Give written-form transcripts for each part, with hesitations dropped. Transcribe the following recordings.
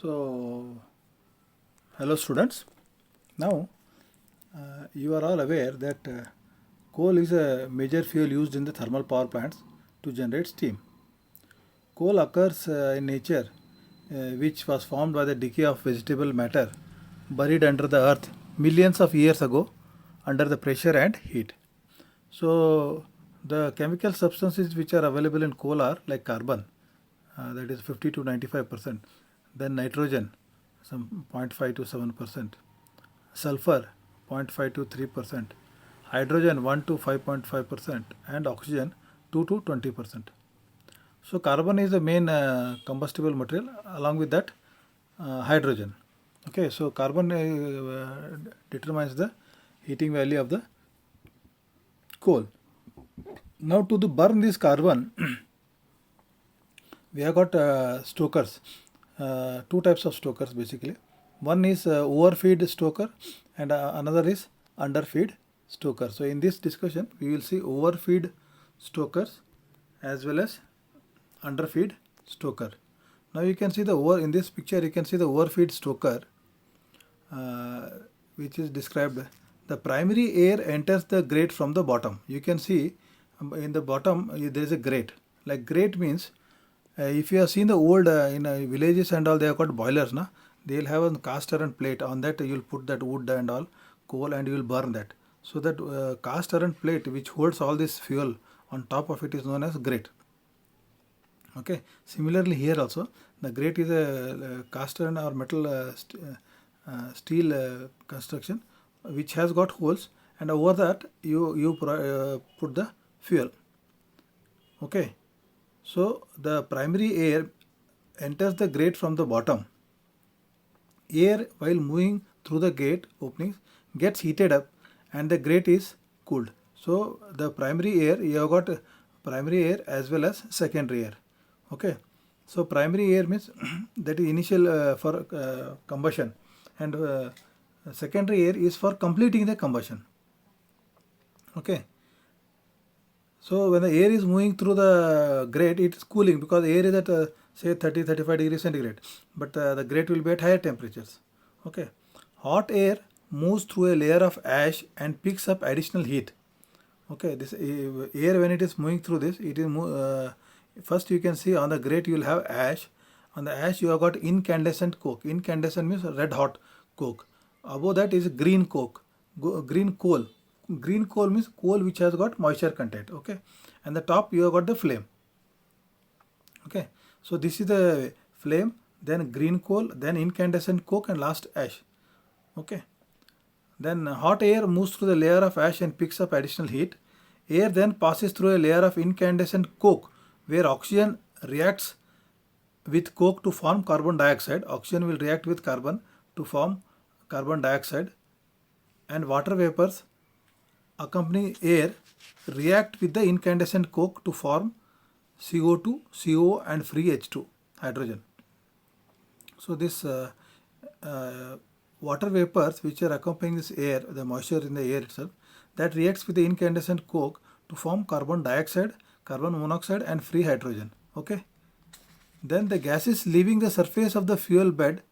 So, hello students. Now, you are all aware that coal is a major fuel used in the thermal power plants to generate steam. Coal occurs in nature, which was formed by the decay of vegetable matter buried under the earth millions of years ago under the pressure and heat. So, the chemical substances which are available in coal are like carbon, that is 50 to 95%, then nitrogen, some 0.5 to 7%, sulfur 0.5 to 3%, hydrogen 1 to 5.5%, and oxygen 2 to 20%. So carbon is the main combustible material. Along with that, hydrogen. Okay, so carbon determines the heating value of the coal. Now to burn this carbon, we have got stokers, two types of stokers basically. One is overfeed stoker and another is underfeed stoker. So in this discussion, we will see overfeed stokers as well as underfeed stoker. Now you can see in this picture you can see the overfeed stoker, which is described. The primary air enters the grate from the bottom. You can see in the bottom there is a grate. Like grate means, if you have seen the old in villages and all, they have got boilers, na? They'll have a cast iron plate. On that you'll put that wood and all coal and you will burn that. So that cast iron plate which holds all this fuel on top of it is known as grate. Okay. Similarly here also the grate is a cast iron or metal steel construction which has got holes, and over that you put the fuel. Okay. So the primary air enters the grate from the bottom. Air while moving through the gate openings gets heated up and the grate is cooled. So the primary air, you have got primary air as well as secondary air. Okay. So primary air means that is initial for combustion, and secondary air is for completing the combustion. Okay. So when the air is moving through the grate, it is cooling because air is at say 30-35 degrees centigrade, but the grate will be at higher temperatures. Okay. Hot air moves through a layer of ash and picks up additional heat. Okay, this air when it is moving through this, it is first you can see on the grate you will have ash. On the ash you have got incandescent coke. Incandescent means red hot coke. Above that is green coke, green coal. Green coal means coal which has got moisture content. Okay, and the top you have got the flame. Okay, so this is the flame, then green coal, then incandescent coke, and last ash. Okay, then hot air moves through the layer of ash and picks up additional heat. Air then passes through a layer of incandescent coke where oxygen reacts with coke to form carbon dioxide. Oxygen will react with carbon to form carbon dioxide, and water vapors accompanying air react with the incandescent coke to form CO2, CO, and free H2, hydrogen. So this water vapors which are accompanying this air, the moisture in the air itself, that reacts with the incandescent coke to form carbon dioxide, carbon monoxide, and free hydrogen. Okay. Then the gases leaving the surface of the fuel bed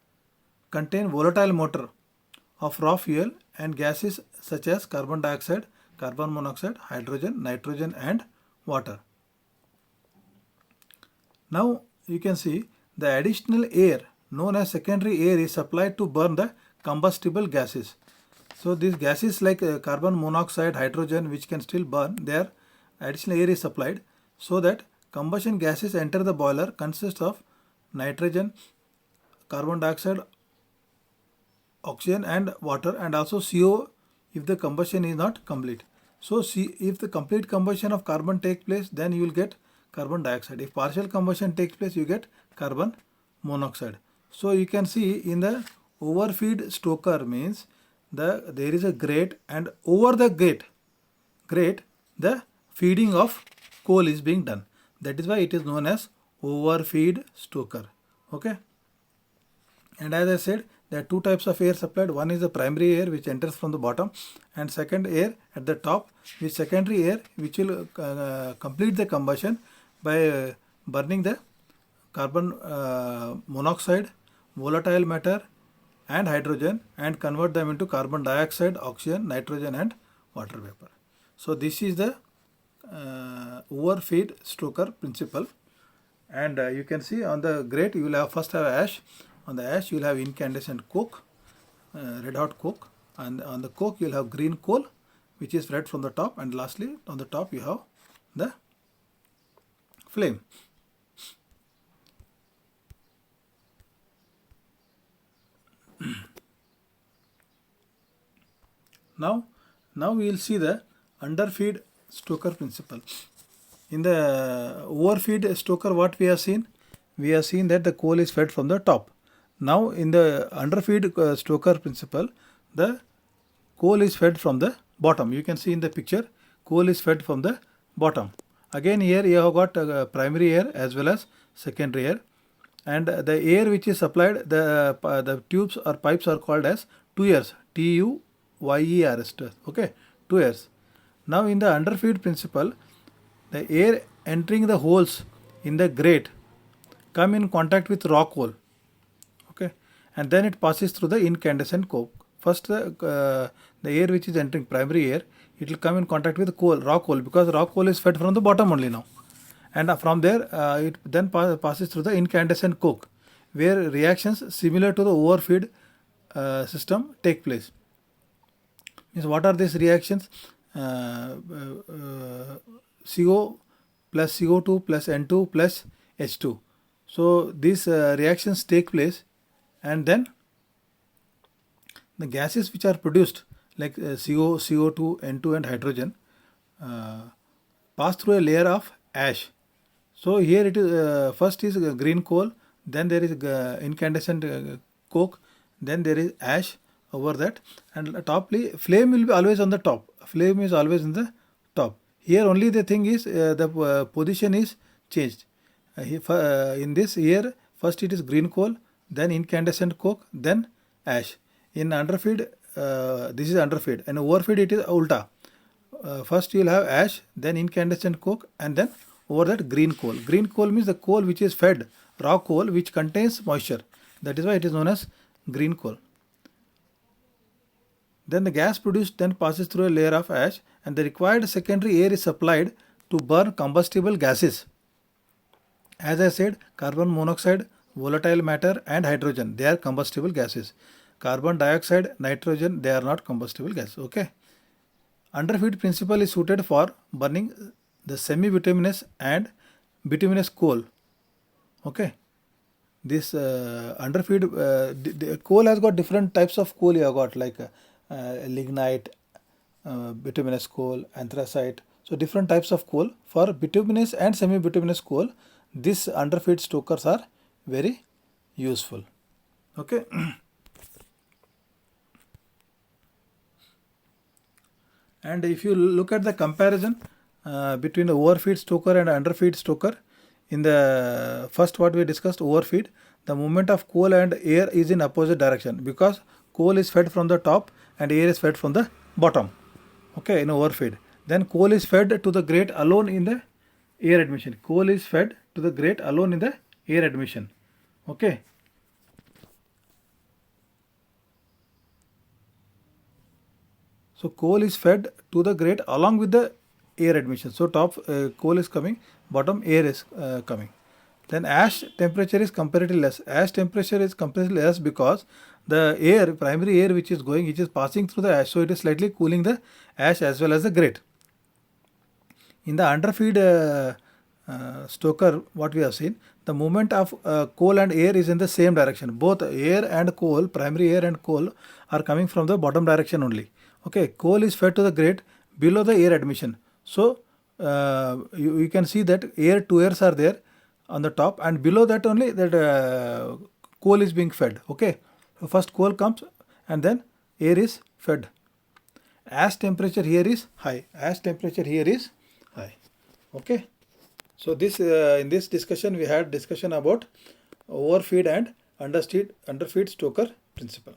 contain volatile matter of raw fuel and gases such as carbon dioxide, carbon monoxide, hydrogen, nitrogen, and water. Now you can see the additional air known as secondary air is supplied to burn the combustible gases. So these gases like carbon monoxide, hydrogen, which can still burn, their additional air is supplied so that combustion gases enter the boiler consist of nitrogen, carbon dioxide, oxygen, and water, and also CO if the combustion is not complete. So if the complete combustion of carbon takes place, then you will get carbon dioxide. If partial combustion takes place, you get carbon monoxide. So you can see in the overfeed stoker means there is a grate, and over the grate the feeding of coal is being done. That is why it is known as overfeed stoker. Okay. And as I said, there are two types of air supplied. One is the primary air which enters from the bottom, and second air at the top, which secondary air which will complete the combustion by burning the carbon monoxide, volatile matter and hydrogen and convert them into carbon dioxide, oxygen, nitrogen and water vapor. So this is the overfeed stoker principle. And you can see on the grate you will have first have ash. On the ash you will have incandescent coke, red hot coke, and on the coke you will have green coal which is fed from the top, and lastly on the top you have the flame. Now we will see the underfeed stoker principle. In the overfeed stoker, what we have seen? We have seen that the coal is fed from the top. Now in the underfeed stoker principle, the coal is fed from the bottom. You can see in the picture, coal is fed from the bottom. Again here you have got primary air as well as secondary air, and the air which is supplied, the tubes or pipes are called as tuyers, TUYERS, okay, tuyers. Now in the underfeed principle, the air entering the holes in the grate come in contact with raw coal, okay, and then it passes through the incandescent coke. First the air which is entering, primary air, it will come in contact with coal, raw coal, because raw coal is fed from the bottom only now, and from there it then passes through the incandescent coke, where reactions similar to the overfeed system take place. Means what are these reactions? CO plus CO2 plus N2 plus H2. So these reactions take place, and then the gases which are produced like CO, CO2, N2 and hydrogen pass through a layer of ash. So here it is first is green coal, then there is incandescent coke, then there is ash over that, and flame will be always on the top. Flame is always in the top. Here only the thing is the position is changed. In this here first it is green coal, then incandescent coke, then ash. In underfeed this is underfeed, and overfeed it is ulta. First you will have ash, then incandescent coke, and then over that green coal. Green coal means the coal which is fed, raw coal which contains moisture. That is why it is known as green coal. Then the gas produced then passes through a layer of ash, and the required secondary air is supplied to burn combustible gases. As I said, carbon monoxide, volatile matter and hydrogen, they are combustible gases. Carbon dioxide, nitrogen, they are not combustible gases. Okay. Underfeed principle is suited for burning the semi-bituminous and bituminous coal. Okay. This underfeed, the coal has got different types of coal. You have got like lignite, bituminous coal, anthracite. So different types of coal. For bituminous and semi-bituminous coal, these underfeed stokers are very useful. Okay. And if you look at the comparison between the overfeed stoker and underfeed stoker, in the first what we discussed, overfeed, the movement of coal and air is in opposite direction, because coal is fed from the top and air is fed from the bottom. Okay, in overfeed. Then coal is fed to the grate alone in the air admission. Coal is fed to the grate alone in the air admission. Okay. So coal is fed to the grate along with the air admission. So top coal is coming, bottom air is coming. Then ash temperature is comparatively less. Ash temperature is comparatively less because the air, primary air which is going, it is passing through the ash. So it is slightly cooling the ash as well as the grate. In the underfeed stoker, what we have seen, the movement of coal and air is in the same direction. Both air and coal, primary air and coal, are coming from the bottom direction only. Okay, coal is fed to the grate below the air admission. So you can see that air, two airs are there on the top, and below that only that coal is being fed. Okay, so first coal comes and then air is fed. Ash temperature here is high. Ash temperature here is high. Okay. So this in this discussion we had discussion about overfeed and underfeed stoker principle.